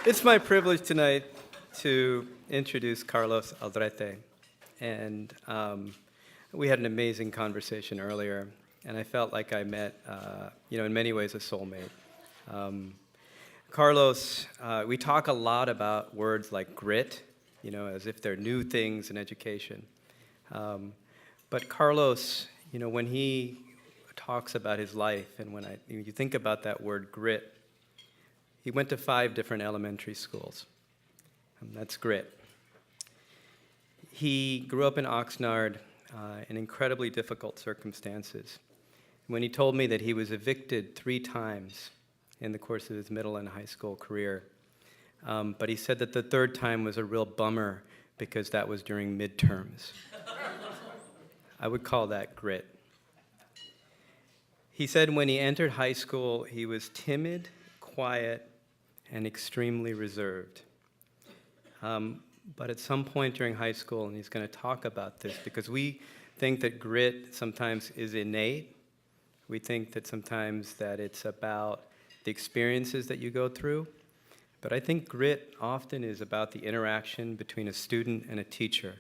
It's my privilege tonight to introduce Carlos Adrete. And we had an amazing conversation earlier, and I felt like I met, in many ways, a soulmate. Carlos, we talk a lot about words like grit, as if they're new things in education. But Carlos, when he talks about his life, and when you think about that word grit, he went to 5 different elementary schools. That's grit. He grew up in Oxnard in incredibly difficult circumstances. When he told me that he was evicted 3 times in the course of his middle and high school career, but he said that the 3rd time was a real bummer because that was during midterms. I would call that grit. He said when he entered high school, he was timid, quiet, and extremely reserved. But at some point during high school, and he's going to talk about this, because we think that grit sometimes is innate. We think that sometimes that it's about the experiences that you go through. But I think grit often is about the interaction between a student and a teacher,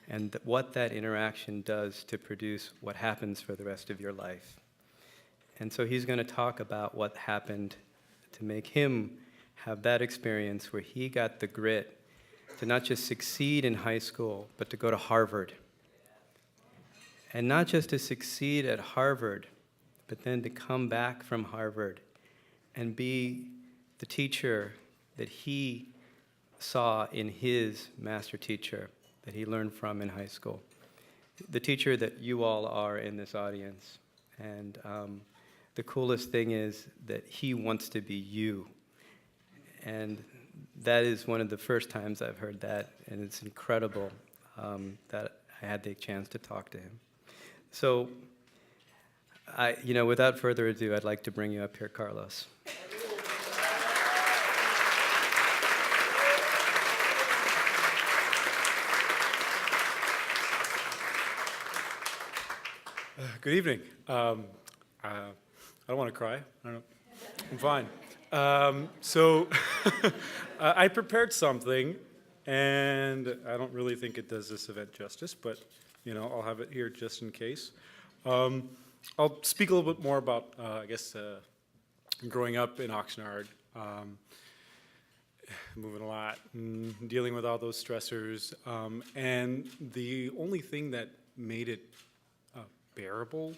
and what that interaction does to produce what happens for the rest of your life. And so he's going to talk about what happened to make him have that experience where he got the grit to not just succeed in high school, but to go to Harvard. And not just to succeed at Harvard, but then to come back from Harvard and be the teacher that he saw in his master teacher that he learned from in high school. The teacher that you all are in this audience. And the coolest thing is that he wants to be you. And that is one of the first times I've heard that, and it's incredible that I had the chance to talk to him. So, without further ado, I'd like to bring you up here, Carlos. Good evening. I don't want to cry. I'm fine. So I prepared something, and I don't really think it does this event justice, but I'll have it here just in case. I'll speak a little bit more about, growing up in Oxnard, moving a lot, and dealing with all those stressors, and the only thing that made it bearable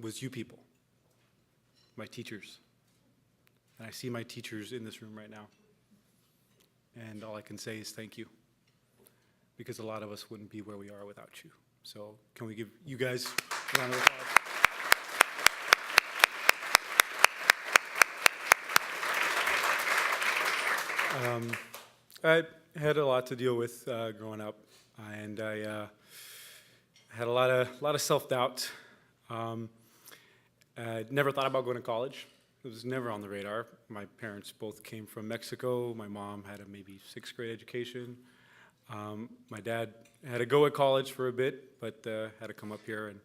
was you people, my teachers. And I see my teachers in this room right now. And all I can say is thank you. Because a lot of us wouldn't be where we are without you. So can we give you guys a round of applause? I had a lot to deal with growing up. And I had a lot of self-doubt. I never thought about going to college. It was never on the radar. My parents both came from Mexico. My mom had a maybe 6th grade education. My dad had to go at college for a bit, but had to come up here and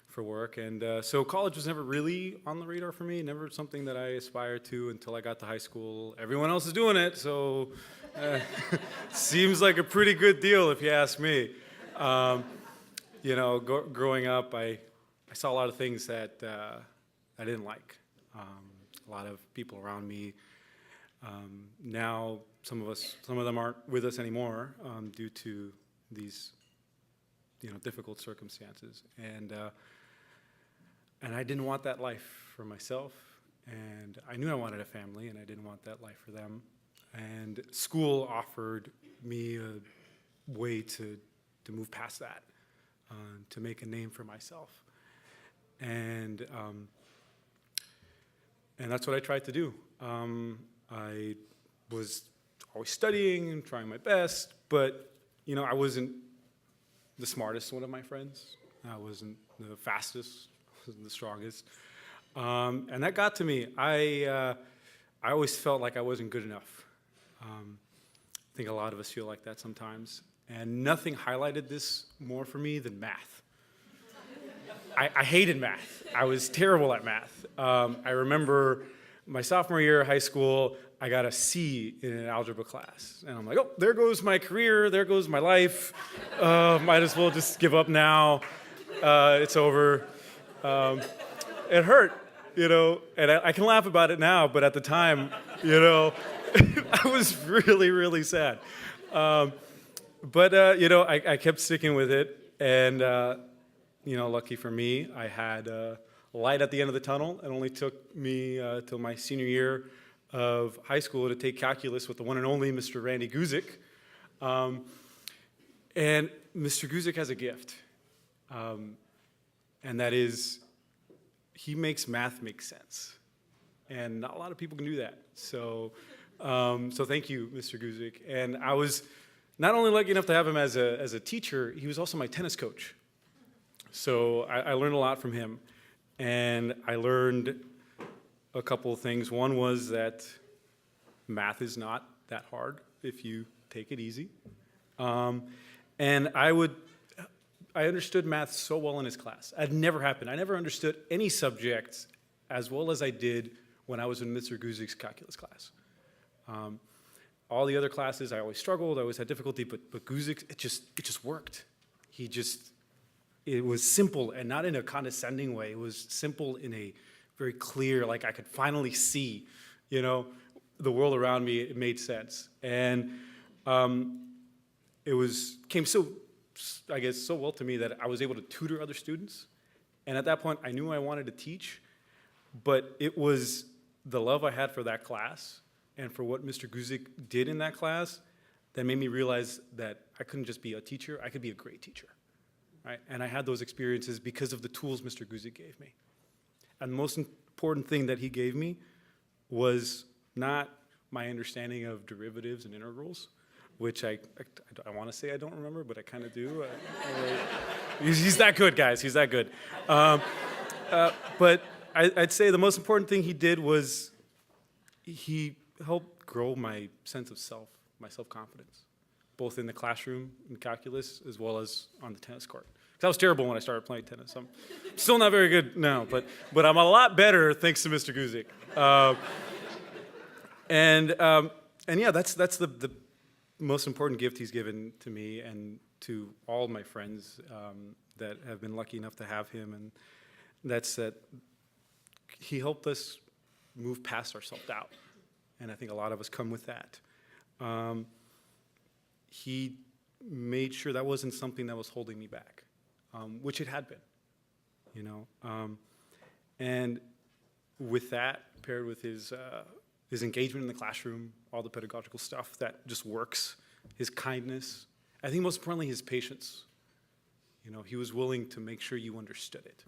for work. And so college was never really on the radar for me, never something that I aspired to until I got to high school. Everyone else is doing it, so seems like a pretty good deal if you ask me. Growing up, I saw a lot of things that I didn't like. A lot of people around me. Now, some of them aren't with us anymore due to these, difficult circumstances. And I didn't want that life for myself. And I knew I wanted a family, and I didn't want that life for them. And school offered me a way to move past that, to make a name for myself. And that's what I tried to do. I was always studying and trying my best, but I wasn't the smartest one of my friends. I wasn't the fastest, wasn't the strongest. And that got to me. I always felt like I wasn't good enough. I think a lot of us feel like that sometimes. And nothing highlighted this more for me than math. I hated math. I was terrible at math. I remember my sophomore year of high school, I got a C in an algebra class. And I'm like, oh, there goes my career, there goes my life. Might as well just give up now. It's over. It hurt, and I can laugh about it now, but at the time, I was really, really sad. But I kept sticking with it, and, lucky for me, I had a light at the end of the tunnel. It only took me till my senior year of high school to take calculus with the one and only Mr. Randy Guzik. And Mr. Guzik has a gift, and that is he makes math make sense. And not a lot of people can do that. So thank you, Mr. Guzik. And I was not only lucky enough to have him as a teacher, he was also my tennis coach. So I learned a lot from him. And I learned a couple of things. One was that math is not that hard if you take it easy. And I understood math so well in his class. It never happened. I never understood any subject as well as I did when I was in Mr. Guzik's calculus class. All the other classes, I always struggled, I always had difficulty, but Guzik, it just worked. It was simple, and not in a condescending way. It was simple in a very clear, like I could finally see, the world around me. It made sense. And came so well to me that I was able to tutor other students. And at that point, I knew I wanted to teach, but it was the love I had for that class and for what Mr. Guzik did in that class that made me realize that I couldn't just be a teacher, I could be a great teacher, right? And I had those experiences because of the tools Mr. Guzik gave me. And the most important thing that he gave me was not my understanding of derivatives and integrals, which I want to say I don't remember, but I kind of do. He's that good, guys. He's that good. But I'd say the most important thing he did was he helped grow my sense of self, my self-confidence, both in the classroom in calculus as well as on the tennis court. Because I was terrible when I started playing tennis. I'm still not very good now, but I'm a lot better thanks to Mr. Guzik. And yeah, that's the most important gift he's given to me and to all my friends that have been lucky enough to have him, and that's that he helped us move past our self-doubt, and I think a lot of us come with that. He made sure that wasn't something that was holding me back, which it had been, and with that, paired with his engagement in the classroom, all the pedagogical stuff that just works, his kindness, I think most importantly his patience. He was willing to make sure you understood it,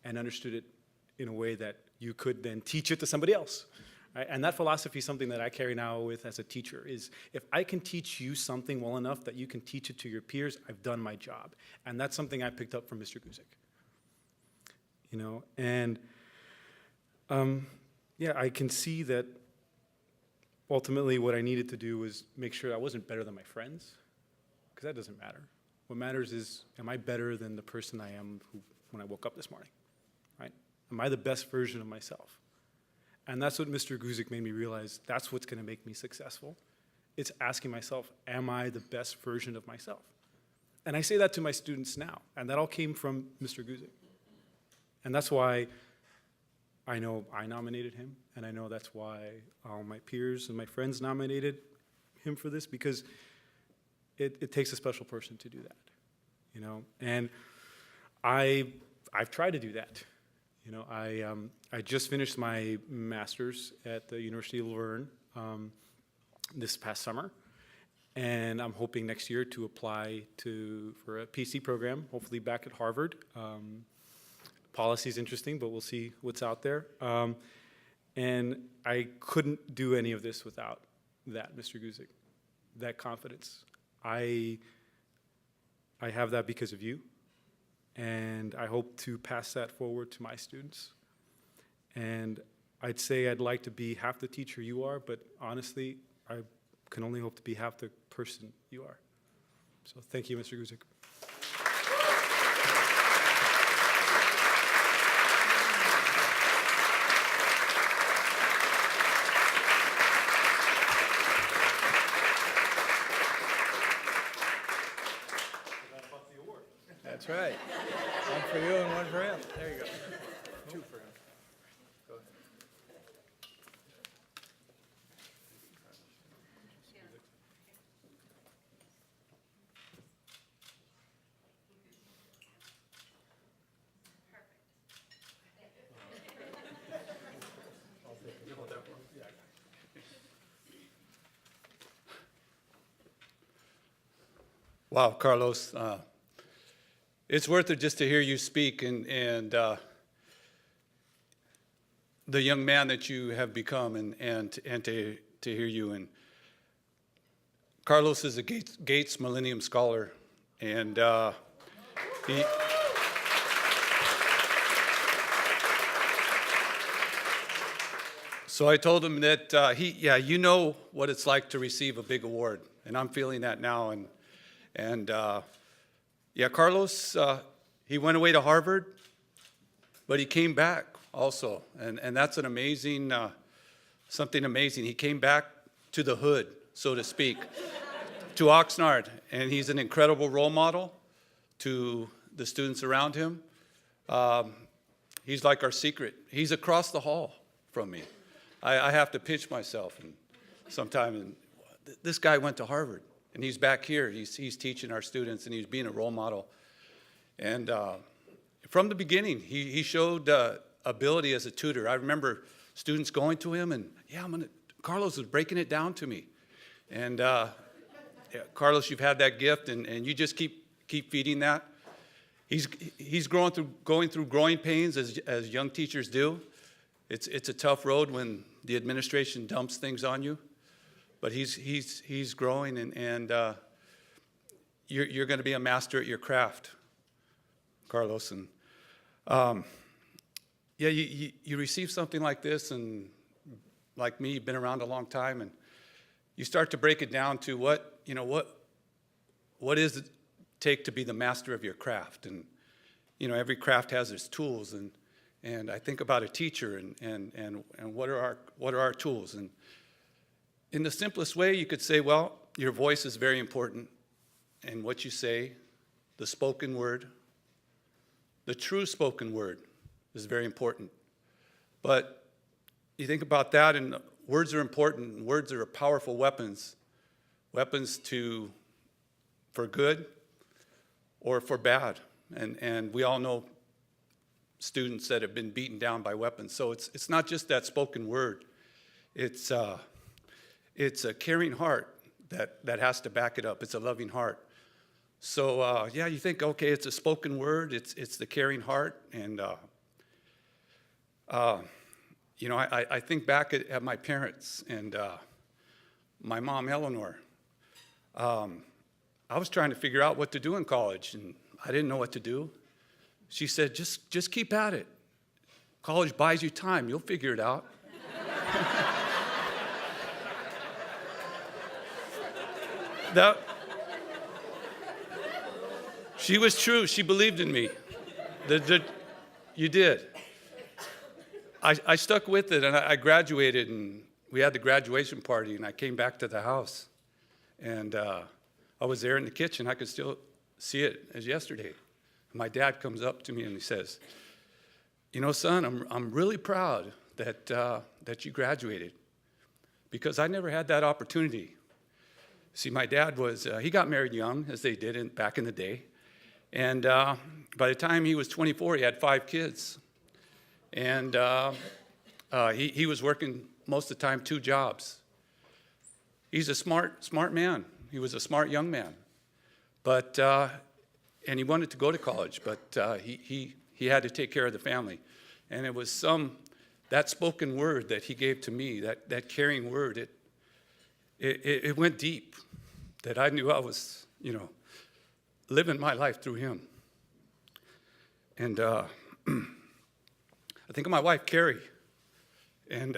and understood it in a way that you could then teach it to somebody else. Right? And that philosophy is something that I carry now with as a teacher, is if I can teach you something well enough that you can teach it to your peers, I've done my job. And that's something I picked up from Mr. Guzik. And yeah, I can see that ultimately what I needed to do was make sure I wasn't better than my friends, because that doesn't matter. What matters is, am I better than the person I am when I woke up this morning, right? Am I the best version of myself? And that's what Mr. Guzik made me realize, that's what's gonna make me successful. It's asking myself, am I the best version of myself? And I say that to my students now, and that all came from Mr. Guzik. And that's why I know I nominated him, and I know that's why all my peers and my friends nominated him for this, because it takes a special person to do that, And I've tried to do that. I just finished my master's at the University of La Verne this past summer, and I'm hoping next year to apply for a PhD program, hopefully back at Harvard. Policy is interesting, but we'll see what's out there. And I couldn't do any of this without that, Mr. Guzik, that confidence. I have that because of you, and I hope to pass that forward to my students. And I'd say I'd like to be half the teacher you are, but honestly, I can only hope to be half the person you are. So thank you, Mr. Guzik. Wow, Carlos, it's worth it just to hear you speak and the young man that you have become and to hear you. And Carlos is a Gates Millennium Scholar, and he. So I told him that you know what it's like to receive a big award, and I'm feeling that now. And Carlos, he went away to Harvard, but he came back also, and that's an amazing, something amazing. He came back to the hood, so to speak, to Oxnard, and he's an incredible role model to the students around him. He's like our secret. He's across the hall from me. I have to pinch myself and sometimes. And this guy went to Harvard, and he's back here. He's teaching our students, and he's being a role model. And from the beginning, he showed ability as a tutor. I remember students going to him, and Carlos was breaking it down to me. And Carlos, you've had that gift, and you just keep feeding that. He's going through growing pains as young teachers do. It's a tough road when the administration dumps things on you, but he's growing, and you're going to be a master at your craft, Carlos. And you receive something like this, and like me, you've been around a long time, and you start to break it down to what does it take to be the master of your craft. And every craft has its tools, and I think about a teacher and what are our tools. And in the simplest way, you could say, well, your voice is very important, and what you say, the spoken word, the true spoken word is very important. But you think about that, and words are important, and words are powerful weapons for good or for bad. And we all know students that have been beaten down by weapons. So it's not just that spoken word. It's a caring heart that has to back it up. It's a loving heart. So you think, okay, it's a spoken word. It's the caring heart. And I think back at my parents and my mom, Eleanor. I was trying to figure out what to do in college, and I didn't know what to do. She said, just keep at it. College buys you time. You'll figure it out. She was true. She believed in me. You did. I stuck with it, and I graduated, and we had the graduation party, and I came back to the house. And I was there in the kitchen. I could still see it as yesterday. My dad comes up to me and he says, son, I'm really proud that you graduated, because I never had that opportunity. See, my dad he got married young, as they did back in the day. And by the time he was 24, he had 5 kids. And he was working most of the time 2 jobs. He's a smart man. He was a smart young man. But and he wanted to go to college, but he had to take care of the family. And it was that spoken word that he gave to me, that caring word, it went deep, that I knew I was, living my life through him. And I think of my wife, Carrie, and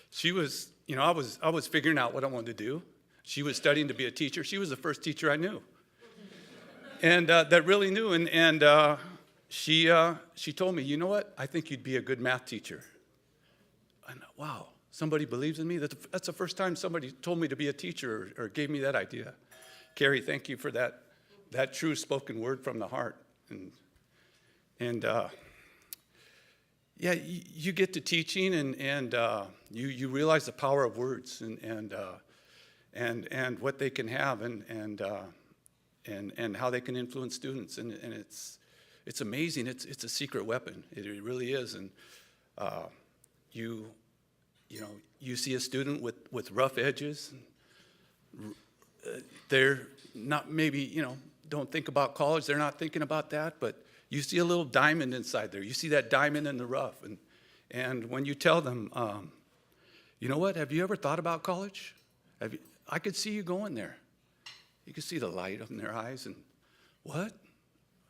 she was, I was figuring out what I wanted to do. She was studying to be a teacher. She was the first teacher I knew. And that really knew, and she told me, you know what, I think you'd be a good math teacher. And wow, somebody believes in me? That's the first time somebody told me to be a teacher or gave me that idea. Carrie, thank you for that true spoken word from the heart. And you get to teaching, and you realize the power of words and what they can have, and how they can influence students, and it's amazing. It's a secret weapon. It really is. And you see a student with rough edges, they're not maybe, don't think about college. They're not thinking about that, but you see a little diamond inside there. You see that diamond in the rough. And when you tell them, you know what, have you ever thought about college? I could see you going there. You could see the light in their eyes and, what?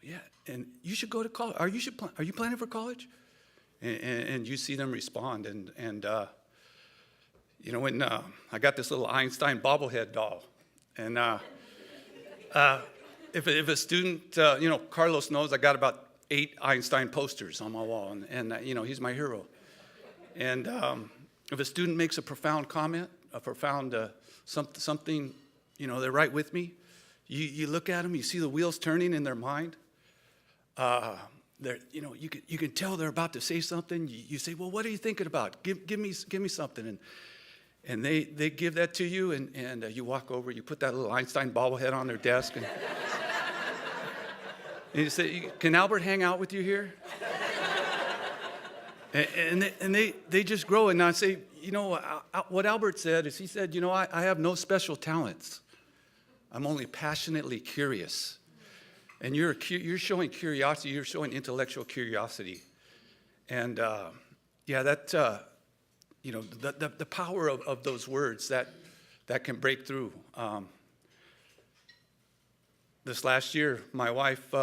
Yeah, and you should go to college. Are you planning for college? And you see them respond. And when I got this little Einstein bobblehead doll, and if a student, Carlos knows I got about 8 Einstein posters on my wall, and he's my hero. And if a student makes a profound comment, a profound something, they're right with me. You look at them, you see the wheels turning in their mind. You can tell they're about to say something. You say, well, what are you thinking about? Give me something. And they give that to you, and you walk over, you put that little Einstein bobblehead on their desk, and you say, can Albert hang out with you here? and they just grow, and I say, what Albert said is, he said, I have no special talents. I'm only passionately curious. And you're showing curiosity, you're showing intellectual curiosity. And the power of those words that can break through. This last year, my wife,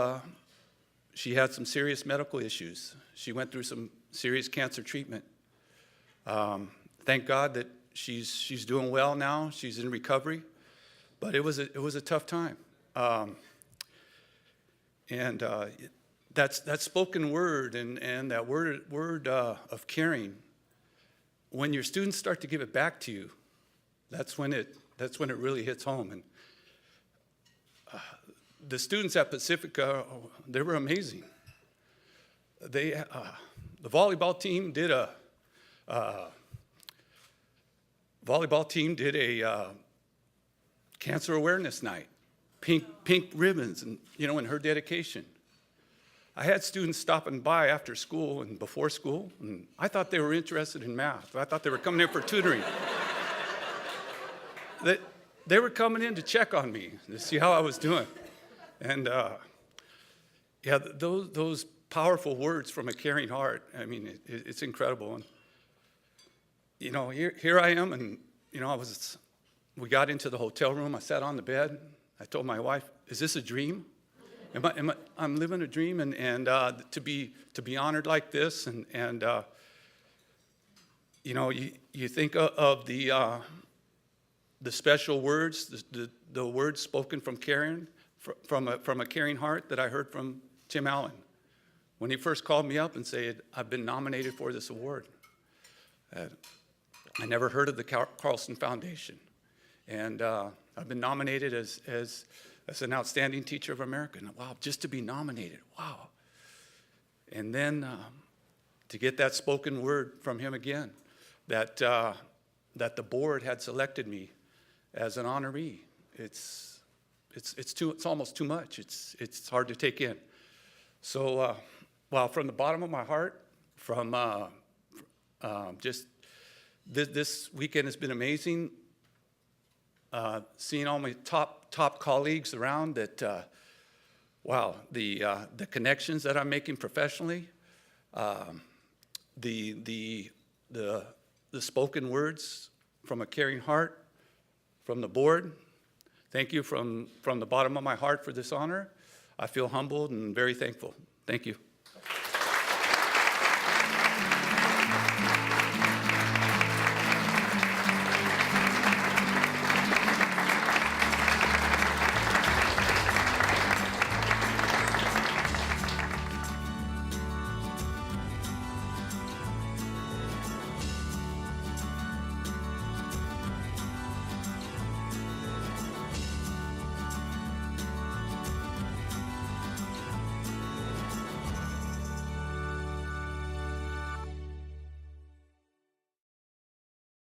she had some serious medical issues. She went through some serious cancer treatment. Thank God that she's doing well now. She's in recovery, but it was a tough time. That spoken word and that word of caring, when your students start to give it back to you, that's when it really hits home. And the students at Pacifica, they were amazing. The volleyball team did a cancer awareness night. Pink ribbons, and in her dedication. I had students stopping by after school and before school, and I thought they were interested in math. I thought they were coming in for tutoring. They were coming in to check on me, to see how I was doing. And those powerful words from a caring heart, I mean, it's incredible. And here I am, and we got into the hotel room. I sat on the bed. I told my wife, "Is this a dream? I'm living a dream?" And to be honored like this, and you think of the special words, the words spoken from caring, from a caring heart that I heard from Tim Allen when he first called me up and said, "I've been nominated for this award." I never heard of the Carlston Foundation, and I've been nominated as an outstanding teacher of America. And wow, just to be nominated, wow. And then to get that spoken word from him again, that the board had selected me as an honoree. It's almost too much. It's hard to take in. So, from the bottom of my heart, from just this weekend has been amazing. Seeing all my top colleagues around, that the connections that I'm making professionally, the spoken words from a caring heart, from the board. Thank you from the bottom of my heart for this honor. I feel humbled and very thankful. Thank you.